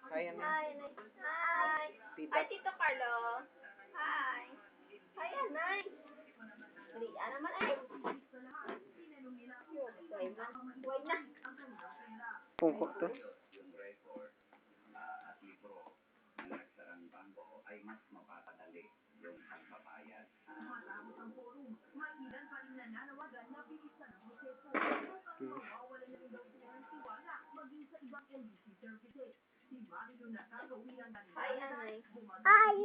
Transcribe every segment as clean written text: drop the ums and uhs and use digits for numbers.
Hi, ano? Hi, Nay. Hi. Tita. Hi, Tito Carlo. Hi. Hi, Anay. Ria naman ay. Yun, why na? Why na? Pungko to. Hi, Anay. Hi.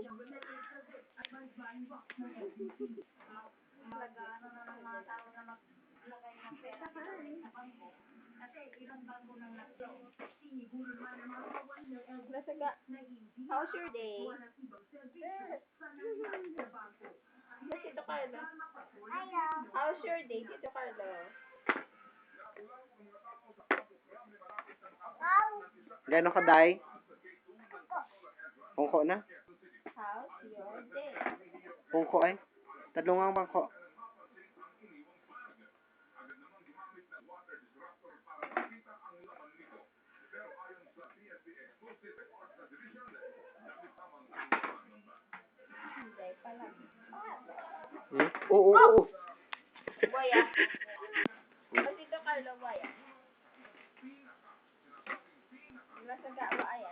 Nasaga. How's your day? Tito Carlo. How's your day, Tito Carlo? Gano'n ka, Day? Pungko na? How's your day? Pungko ay. Tadlungang bangko. Hindi pa lang. Hmm? Oo. Waya. Tito Carlo, waya. Nasaga ba ay